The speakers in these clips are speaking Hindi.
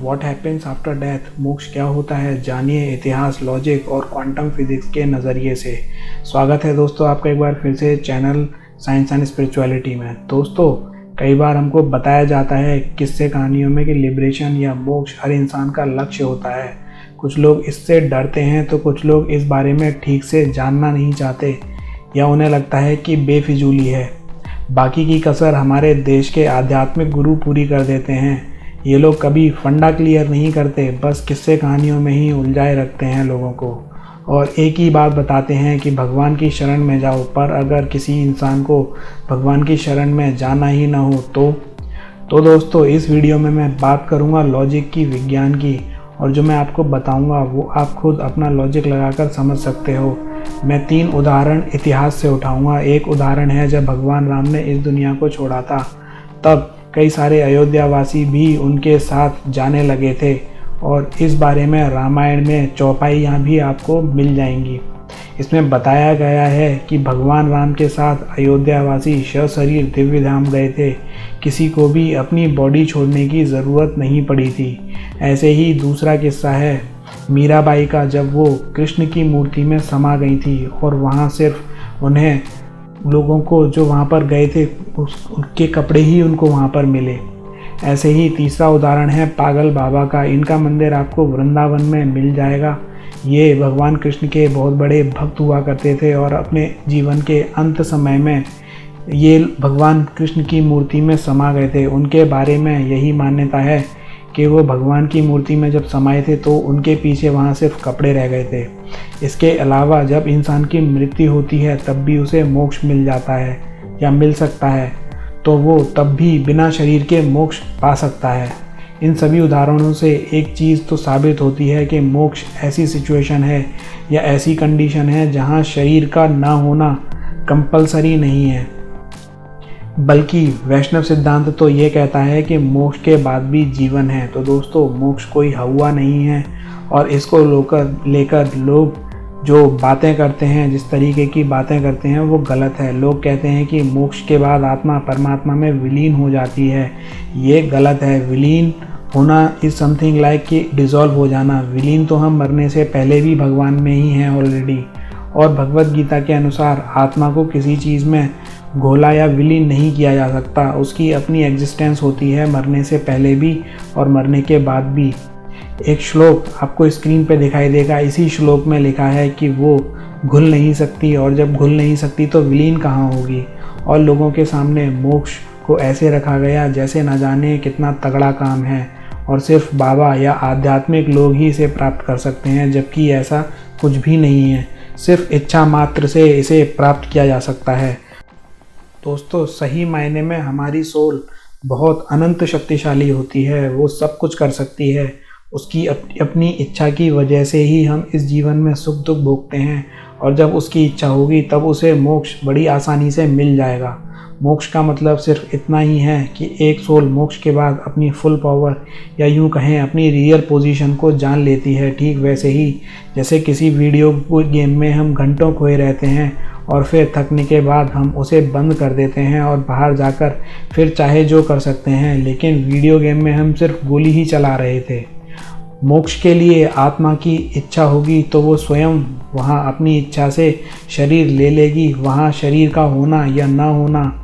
व्हाट हैपेंस आफ्टर डेथ, मोक्ष क्या होता है, जानिए इतिहास, लॉजिक और क्वांटम फिजिक्स के नज़रिए से। स्वागत है दोस्तों आपका एक बार फिर से चैनल साइंस एंड स्पिरिचुअलिटी में। दोस्तों, कई बार हमको बताया जाता है किस्से कहानियों में कि लिबरेशन या मोक्ष हर इंसान का लक्ष्य होता है। कुछ लोग इससे डरते हैं तो कुछ लोग इस बारे में ठीक से जानना नहीं चाहते या उन्हें लगता है कि बेफिजूली है। बाकी की कसर हमारे देश के आध्यात्मिक गुरु पूरी कर देते हैं। ये लोग कभी फंडा क्लियर नहीं करते, बस किस्से कहानियों में ही उलझाए रखते हैं लोगों को और एक ही बात बताते हैं कि भगवान की शरण में जाओ। पर अगर किसी इंसान को भगवान की शरण में जाना ही ना हो तो दोस्तों, इस वीडियो में मैं बात करूँगा लॉजिक की, विज्ञान की, और जो मैं आपको बताऊँगा वो आप खुद अपना लॉजिक लगाकर समझ सकते हो। मैं 3 उदाहरण इतिहास से उठाऊँगा। एक उदाहरण है जब भगवान राम ने इस दुनिया को छोड़ा था, तब कई सारे अयोध्यावासी भी उनके साथ जाने लगे थे और इस बारे में रामायण में चौपाइयाँ भी आपको मिल जाएंगी। इसमें बताया गया है कि भगवान राम के साथ अयोध्यावासी सशरीर दिव्य धाम गए थे। किसी को भी अपनी बॉडी छोड़ने की ज़रूरत नहीं पड़ी थी। ऐसे ही दूसरा किस्सा है मीराबाई का, जब वो कृष्ण की मूर्ति में समा गई थी और वहाँ सिर्फ उन्हें लोगों को जो वहाँ पर गए थे उनके कपड़े ही उनको वहाँ पर मिले। ऐसे ही तीसरा उदाहरण है पागल बाबा का। इनका मंदिर आपको वृंदावन में मिल जाएगा। ये भगवान कृष्ण के बहुत बड़े भक्त हुआ करते थे और अपने जीवन के अंत समय में ये भगवान कृष्ण की मूर्ति में समा गए थे। उनके बारे में यही मान्यता है कि वो भगवान की मूर्ति में जब समाये थे तो उनके पीछे वहाँ सिर्फ कपड़े रह गए थे। इसके अलावा जब इंसान की मृत्यु होती है तब भी उसे मोक्ष मिल जाता है या मिल सकता है, तो वो तब भी बिना शरीर के मोक्ष पा सकता है। इन सभी उदाहरणों से एक चीज़ तो साबित होती है कि मोक्ष ऐसी सिचुएशन है या ऐसी कंडीशन है जहाँ शरीर का ना होना कंपलसरी नहीं है, बल्कि वैष्णव सिद्धांत तो ये कहता है कि मोक्ष के बाद भी जीवन है। तो दोस्तों, मोक्ष कोई हवा नहीं है और इसको लेकर लोग जो बातें करते हैं, जिस तरीके की बातें करते हैं वो गलत है। लोग कहते हैं कि मोक्ष के बाद आत्मा परमात्मा में विलीन हो जाती है। ये गलत है। विलीन होना इज़ समथिंग लाइक कि डिज़ोल्व हो जाना। विलीन तो हम मरने से पहले भी भगवान में ही हैं ऑलरेडी। और भगवत गीता के अनुसार आत्मा को किसी चीज़ में घोला या विलीन नहीं किया जा सकता। उसकी अपनी एग्जिस्टेंस होती है मरने से पहले भी और मरने के बाद भी। एक श्लोक आपको स्क्रीन पे दिखाई देगा। इसी श्लोक में लिखा है कि वो घुल नहीं सकती, और जब घुल नहीं सकती तो विलीन कहाँ होगी। और लोगों के सामने मोक्ष को ऐसे रखा गया जैसे न जाने कितना तगड़ा काम है और सिर्फ बाबा या आध्यात्मिक लोग ही इसे प्राप्त कर सकते हैं, जबकि ऐसा कुछ भी नहीं है। सिर्फ इच्छा मात्र से इसे प्राप्त किया जा सकता है। दोस्तों, सही मायने में हमारी सोल बहुत अनंत शक्तिशाली होती है। वो सब कुछ कर सकती है। उसकी अपनी इच्छा की वजह से ही हम इस जीवन में सुख दुख भोगते हैं, और जब उसकी इच्छा होगी तब उसे मोक्ष बड़ी आसानी से मिल जाएगा। मोक्ष का मतलब सिर्फ इतना ही है कि एक सोल मोक्ष के बाद अपनी फुल पावर या यूँ कहें अपनी रियल पोजीशन को जान लेती है। ठीक वैसे ही जैसे किसी वीडियो गेम में हम घंटों खोए रहते हैं और फिर थकने के बाद हम उसे बंद कर देते हैं और बाहर जाकर फिर चाहे जो कर सकते हैं, लेकिन वीडियो गेम में हम सिर्फ गोली ही चला रहे थे। मोक्ष के लिए आत्मा की इच्छा होगी तो वो स्वयं वहाँ अपनी इच्छा से शरीर ले लेगी। वहाँ शरीर का होना या ना होना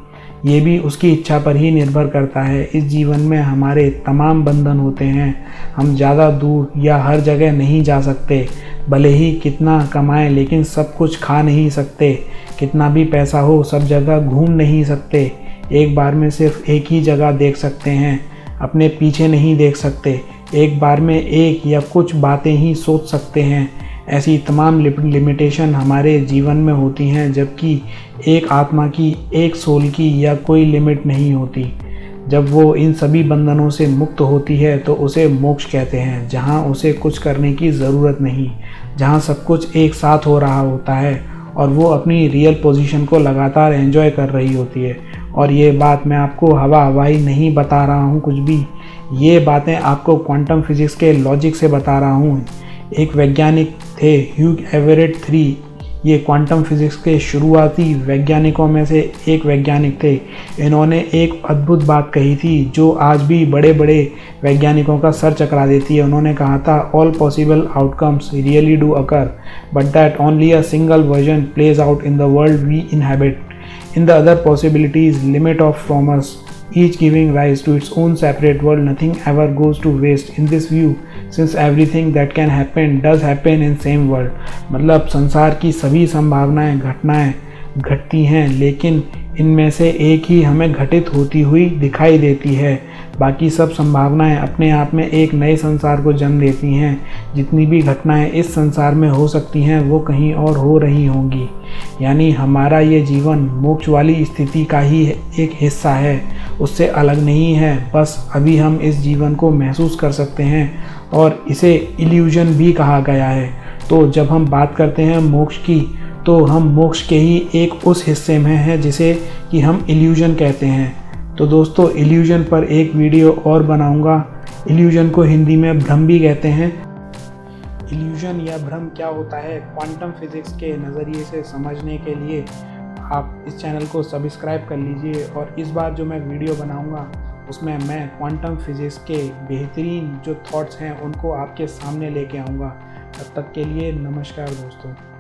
ये भी उसकी इच्छा पर ही निर्भर करता है। इस जीवन में हमारे तमाम बंधन होते हैं। हम ज़्यादा दूर या हर जगह नहीं जा सकते। भले ही कितना कमाएं लेकिन सब कुछ खा नहीं सकते। कितना भी पैसा हो सब जगह घूम नहीं सकते। एक बार में सिर्फ एक ही जगह देख सकते हैं, अपने पीछे नहीं देख सकते। एक बार में एक या कुछ बातें ही सोच सकते हैं। ऐसी तमाम लिमिटेशन हमारे जीवन में होती हैं, जबकि एक आत्मा की, एक सोल की या कोई लिमिट नहीं होती। जब वो इन सभी बंधनों से मुक्त होती है तो उसे मोक्ष कहते हैं, जहाँ उसे कुछ करने की ज़रूरत नहीं, जहाँ सब कुछ एक साथ हो रहा होता है और वो अपनी रियल पोजीशन को लगातार एंजॉय कर रही होती है। और ये बात मैं आपको हवाई नहीं बता रहा हूँ कुछ भी। ये बातें आपको क्वांटम फिजिक्स के लॉजिक से बता रहा हूँ। एक वैज्ञानिक थे ह्यू एवरेट 3, ये क्वांटम फिजिक्स के शुरुआती वैज्ञानिकों में से एक वैज्ञानिक थे। इन्होंने एक अद्भुत बात कही थी जो आज भी बड़े बड़े वैज्ञानिकों का सर चकरा देती है। उन्होंने कहा था, all possible outcomes really do occur but that only a single version plays out in the world we inhabit. In the other possibilities limit off from us, each giving rise to its own separate world. Nothing ever goes to waste in this view, since everything that can happen does happen in same world। मतलब संसार की सभी संभावनाएं घटनाएं घटती हैं, लेकिन इनमें से एक ही हमें घटित होती हुई दिखाई देती है। बाकी सब संभावनाएं अपने आप में एक नए संसार को जन्म देती हैं। जितनी भी घटनाएं इस संसार में हो सकती हैं वो कहीं और हो रही होंगी। यानी हमारा ये जीवन मोक्ष वाली स्थिति का ही एक हिस्सा है, उससे अलग नहीं है। बस अभी हम इस जीवन को महसूस कर सकते हैं और इसे इल्यूजन भी कहा गया है। तो जब हम बात करते हैं मोक्ष की, तो हम मोक्ष के ही एक उस हिस्से में हैं जिसे कि हम इल्यूजन कहते हैं। तो दोस्तों, इल्यूजन पर एक वीडियो और बनाऊंगा। इल्यूजन को हिंदी में भ्रम भी कहते हैं। इल्यूजन या भ्रम क्या होता है, क्वांटम फिजिक्स के नज़रिए से समझने के लिए आप इस चैनल को सब्सक्राइब कर लीजिए। और इस बार जो मैं वीडियो बनाऊंगा उसमें मैं क्वांटम फिजिक्स के बेहतरीन जो थॉट्स हैं उनको आपके सामने लेके आऊँगा। तब तक के लिए नमस्कार दोस्तों।